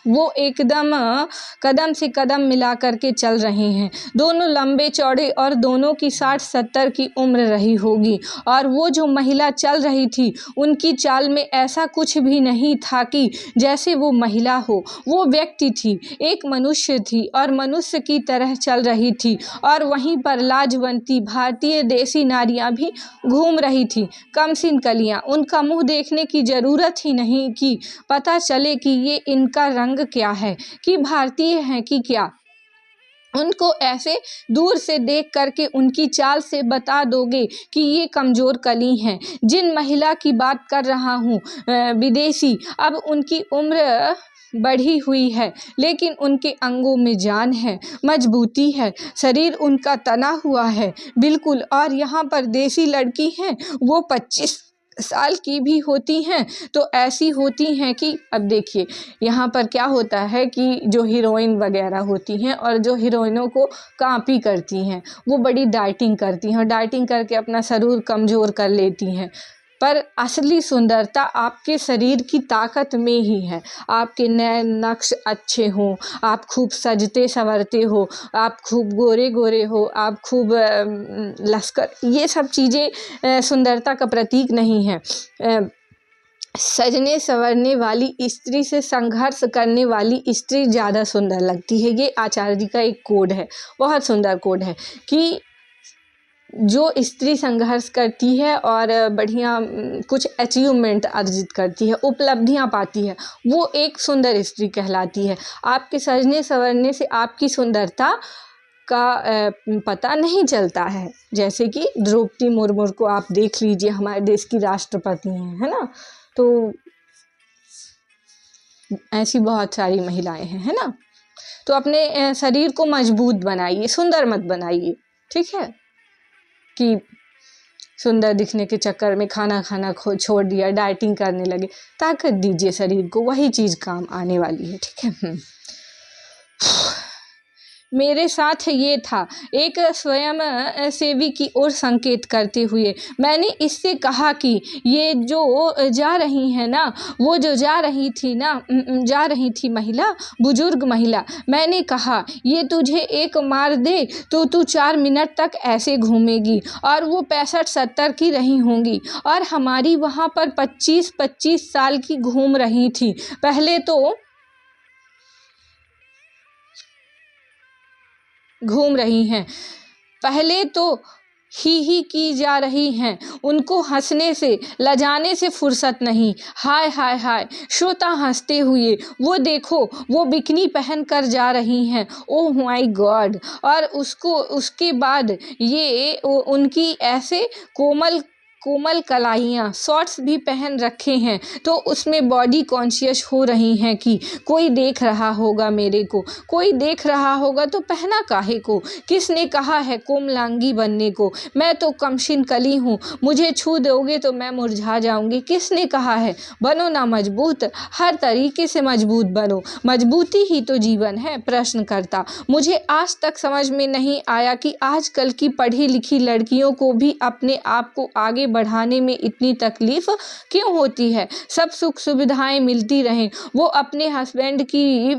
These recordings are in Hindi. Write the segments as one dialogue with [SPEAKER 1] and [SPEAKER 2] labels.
[SPEAKER 1] वो एकदम कदम से कदम मिला करके चल रहे हैं। दोनों लंबे चौड़े और दोनों की 60-70 की उम्र रही होगी। और वो जो महिला चल रही थी उनकी चाल में ऐसा कुछ भी नहीं था कि जैसे वो महिला हो, वो व्यक्ति थी, एक मनुष्य थी और मनुष्य की तरह चल रही थी। और वहीं पर लाजवंती भारतीय देसी नारियां भी घूम रही थी, कमसिन कलियां। उनका मुंह देखने की जरूरत ही नहीं कि पता चले कि ये इनका रंग क्या है, कि भारतीय हैं कि क्या। उनको ऐसे दूर से देख करके उनकी चाल से बता दोगे कि ये कमज़ोर कली हैं। जिन महिला की बात कर रहा हूँ विदेशी, अब उनकी उम्र बढ़ी हुई है लेकिन उनके अंगों में जान है, मजबूती है, शरीर उनका तना हुआ है बिल्कुल। और यहाँ पर देसी लड़की हैं, वो 25 साल की भी होती हैं तो ऐसी होती हैं कि अब देखिए यहाँ पर क्या होता है कि जो हीरोइन वगैरह होती हैं और जो हीरोइनों को कॉपी करती हैं, वो बड़ी डाइटिंग करती हैं और डाइटिंग करके अपना शरीर कमज़ोर कर लेती हैं। पर असली सुंदरता आपके शरीर की ताकत में ही है। आपके नए नक्श अच्छे हों, आप खूब सजते संवरते हो, आप खूब गोरे गोरे हो, आप खूब लश्कर, ये सब चीज़ें सुंदरता का प्रतीक नहीं है। सजने संवरने वाली स्त्री से संघर्ष करने वाली स्त्री ज़्यादा सुंदर लगती है। ये आचार्य जी का एक कोड है, बहुत सुंदर कोड है कि जो स्त्री संघर्ष करती है और बढ़िया कुछ अचीवमेंट अर्जित करती है, उपलब्धियां पाती है, वो एक सुंदर स्त्री कहलाती है। आपके सजने संवरने से आपकी सुंदरता का पता नहीं चलता है। जैसे कि द्रौपदी मुर्मू को आप देख लीजिए, हमारे देश की राष्ट्रपति हैं, है ना। तो ऐसी बहुत सारी महिलाएं हैं, है ना। तो अपने शरीर को मजबूत बनाइए, सुंदर मत बनाइए, ठीक है। कि सुंदर दिखने के चक्कर में खाना खाना छोड़ दिया, डाइटिंग करने लगे। ताकत दीजिए शरीर को, वही चीज़ काम आने वाली है, ठीक है। मेरे साथ ये था, एक स्वयं सेवी की ओर संकेत करते हुए मैंने इससे कहा कि ये जो जा रही है ना, वो जो जा रही थी महिला, बुजुर्ग महिला, मैंने कहा ये तुझे एक मार दे तो तू 4 मिनट तक ऐसे घूमेगी। और वो 65-70 की रही होंगी और हमारी वहाँ पर 25-25 साल की घूम रही थी। पहले तो घूम रही हैं, पहले तो ही की जा रही हैं, उनको हंसने से लजाने से फुर्सत नहीं। हाय हाय हाय, श्रोता हंसते हुए, वो देखो वो बिकनी पहन कर जा रही हैं, ओह माय गॉड। और उसके बाद ये उनकी ऐसे कोमल कोमल कलाइयाँ, शॉर्ट्स भी पहन रखे हैं, तो उसमें बॉडी कॉन्शियस हो रही हैं कि कोई देख रहा होगा मेरे को, कोई देख रहा होगा तो पहना काहे को, किसने कहा है कोमलांगी बनने को, मैं तो कमसिन कली हूँ, मुझे छू दोगे तो मैं मुरझा जाऊंगी, किसने कहा है। बनो ना मजबूत, हर तरीके से मजबूत बनो, मजबूती ही तो जीवन है। प्रश्न करता, मुझे आज तक समझ में नहीं आया कि आजकल की पढ़ी लिखी लड़कियों को भी अपने आप को आगे बढ़ाने में इतनी तकलीफ क्यों होती है। सब सुख सुविधाएं मिलती रहें, वो अपने हस्बैंड की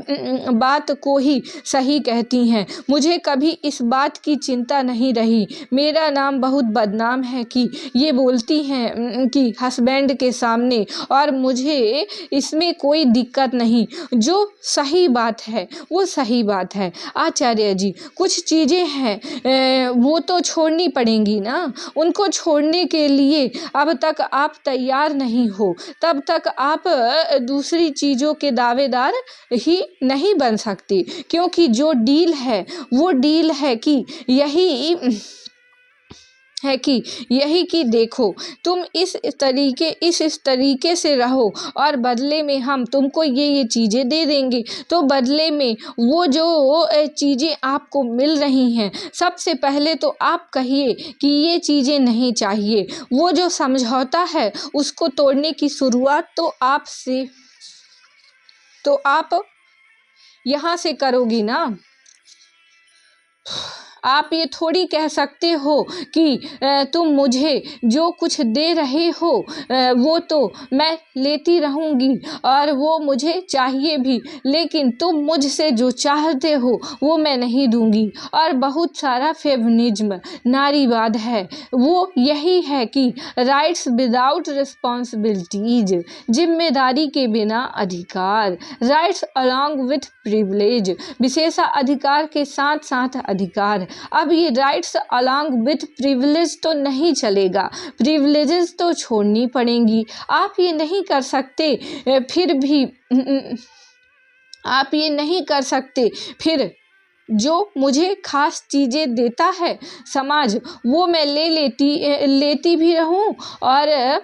[SPEAKER 1] बात को ही सही कहती हैं। मुझे कभी इस बात की चिंता नहीं रही। मेरा नाम बहुत बदनाम है कि ये बोलती हैं कि हस्बैंड के सामने, और मुझे इसमें कोई दिक्कत नहीं। जो सही बात है वो सही बात है। आचार्य जी, कुछ चीज़ें हैं वो तो छोड़नी पड़ेंगी ना, उनको छोड़ने के लिए अब तक आप तैयार नहीं हो, तब तक आप दूसरी चीज़ों के दावेदार ही नहीं बन सकते। क्योंकि जो डील है वो डील है कि यही कि देखो तुम इस तरीके से रहो और बदले में हम तुमको ये चीज़ें दे देंगे। तो बदले में वो जो चीज़ें आपको मिल रही हैं, सबसे पहले तो आप कहिए कि ये चीज़ें नहीं चाहिए। वो जो समझौता है उसको तोड़ने की शुरुआत तो आप यहाँ से करोगी ना। आप ये थोड़ी कह सकते हो कि तुम मुझे जो कुछ दे रहे हो वो तो मैं लेती रहूँगी और वो मुझे चाहिए भी, लेकिन तुम मुझसे जो चाहते हो वो मैं नहीं दूंगी। और बहुत सारा फेमिनिज्म नारीवाद है, वो यही है कि राइट्स विदाउट रिस्पॉन्सिबिलिटीज, जिम्मेदारी के बिना अधिकार, राइट्स अलॉन्ग विथ प्रिविलेज, विशेषाधिकार के साथ साथ अधिकार। अब ये राइट्स अलॉन्ग विथ प्रिविलेज तो नहीं चलेगा, प्रिविलेजेस तो छोड़नी पड़ेंगी। आप ये नहीं कर सकते फिर भी आप ये नहीं कर सकते फिर जो मुझे खास चीज़ें देता है समाज वो मैं लेती भी रहूं, और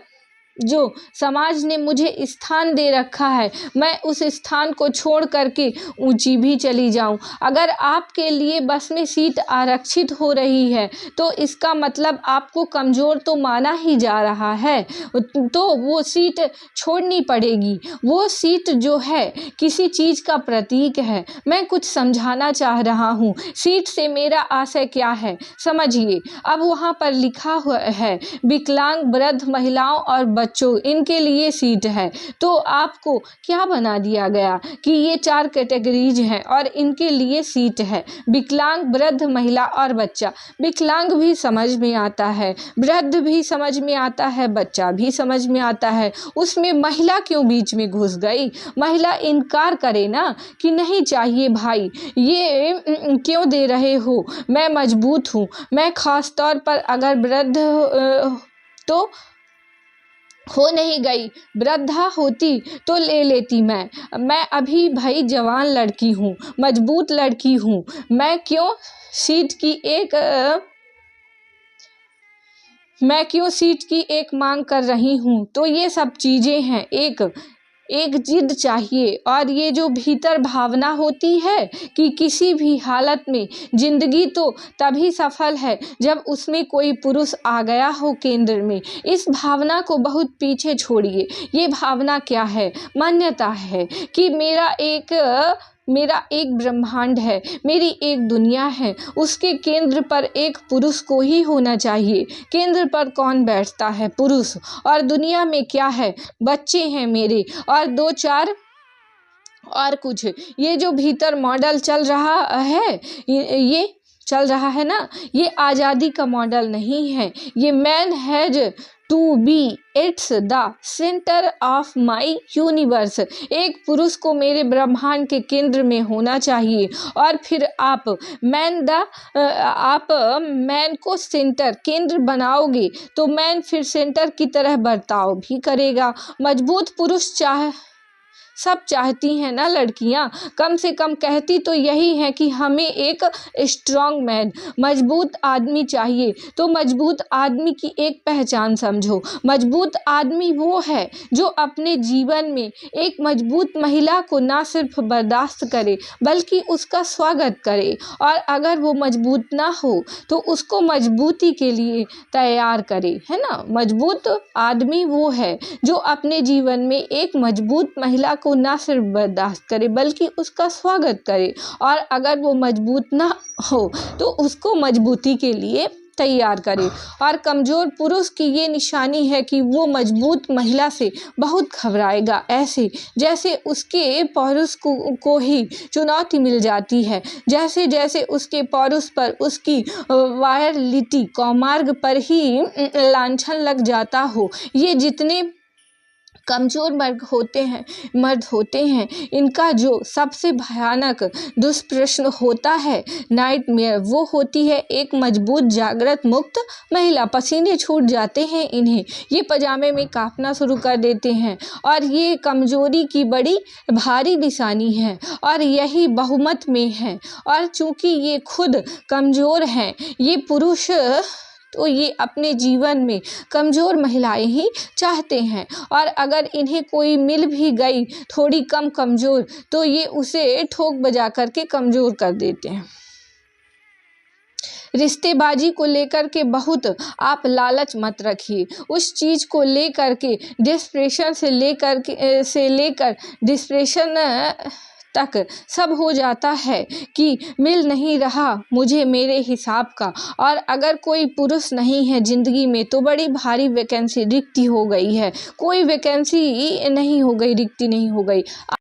[SPEAKER 1] जो समाज ने मुझे स्थान दे रखा है मैं उस स्थान को छोड़ करके ऊंची भी चली जाऊं। अगर आपके लिए बस में सीट आरक्षित हो रही है तो इसका मतलब आपको कमज़ोर तो माना ही जा रहा है, तो वो सीट छोड़नी पड़ेगी। वो सीट जो है किसी चीज़ का प्रतीक है। मैं कुछ समझाना चाह रहा हूँ, सीट से मेरा आशय क्या है समझिए। अब वहाँ पर लिखा हुआ है विकलांग, वृद्ध, महिलाओं और बच्चों, इनके लिए सीट है। तो आपको क्या बना दिया गया कि ये 4 कैटेगरीज हैं और इनके लिए सीट है, विकलांग, वृद्ध, महिला और बच्चा। विकलांग भी समझ में आता है, वृद्ध भी समझ में आता है, बच्चा भी समझ में आता है, उसमें महिला क्यों बीच में घुस गई? महिला इनकार करे ना कि नहीं चाहिए भाई, ये क्यों दे रहे हो, मैं मजबूत हूँ। मैं खास तौर पर अगर वृद्ध तो हो नहीं गई, वृद्धा होती तो ले लेती। मैं अभी भाई जवान लड़की हूँ, मजबूत लड़की हूँ, मैं क्यों सीट की एक मांग कर रही हूँ? तो ये सब चीज़ें हैं, एक जिद चाहिए। और ये जो भीतर भावना होती है कि किसी भी हालत में जिंदगी तो तभी सफल है जब उसमें कोई पुरुष आ गया हो केंद्र में, इस भावना को बहुत पीछे छोड़िए। ये भावना क्या है? मान्यता है कि मेरा एक ब्रह्मांड है, मेरी एक दुनिया है, उसके केंद्र पर एक पुरुष को ही होना चाहिए। केंद्र पर कौन बैठता है? पुरुष। और दुनिया में क्या है? बच्चे हैं मेरे और 2-4 और कुछ। ये जो भीतर मॉडल चल रहा है, ये चल रहा है ना, ये आज़ादी का मॉडल नहीं है। ये man has to be its the centre of my universe. एक पुरुष को मेरे ब्रह्मांड के केंद्र में होना चाहिए। और फिर आप मैन को केंद्र बनाओगे तो मैन फिर सेंटर की तरह बर्ताव भी करेगा। मजबूत पुरुष सब चाहती हैं ना लड़कियां, कम से कम कहती तो यही है कि हमें एक स्ट्रॉन्ग मैन, मजबूत आदमी चाहिए। तो मजबूत आदमी की एक पहचान समझो, मजबूत आदमी वो है जो अपने जीवन में एक मजबूत महिला को ना सिर्फ बर्दाश्त करे बल्कि उसका स्वागत करे, और अगर वो मजबूत ना हो तो उसको मजबूती के लिए तैयार करे, है ना। मजबूत आदमी वो है जो अपने जीवन में एक मजबूत महिला को ना सिर्फ बर्दाश्त करे बल्कि उसका स्वागत करे, और अगर वो मजबूत ना हो तो उसको मजबूती के लिए तैयार करे। और कमज़ोर पुरुष की ये निशानी है कि वो मजबूत महिला से बहुत घबराएगा, ऐसे जैसे उसके पौरुष को ही चुनौती मिल जाती है, जैसे जैसे उसके पौरुष पर उसकी वायरलिटी कौमार्ग पर ही लांछन लग जाता हो। ये जितने कमज़ोर मर्द होते हैं इनका जो सबसे भयानक दुष्प्रश्न होता है, नाइटमेयर, वो होती है एक मजबूत जागृत मुक्त महिला। पसीने छूट जाते हैं इन्हें, ये पजामे में कांपना शुरू कर देते हैं, और ये कमज़ोरी की बड़ी भारी निशानी है और यही बहुमत में है। और चूंकि ये खुद कमज़ोर हैं, ये पुरुष तो ये अपने जीवन में कमज़ोर महिलाएं ही चाहते हैं, और अगर इन्हें कोई मिल भी गई थोड़ी कम कमज़ोर तो ये उसे ठोक बजा करके कमज़ोर कर देते हैं। रिश्तेबाजी को लेकर के बहुत आप लालच मत रखिए, उस चीज़ को लेकर के डिस्प्रेशन से लेकर डिस्प्रेशन तक सब हो जाता है कि मिल नहीं रहा मुझे मेरे हिसाब का। और अगर कोई पुरुष नहीं है ज़िंदगी में तो बड़ी भारी वैकेंसी रिक्ति हो गई है, कोई वैकेंसी नहीं हो गई, रिक्ति नहीं हो गई।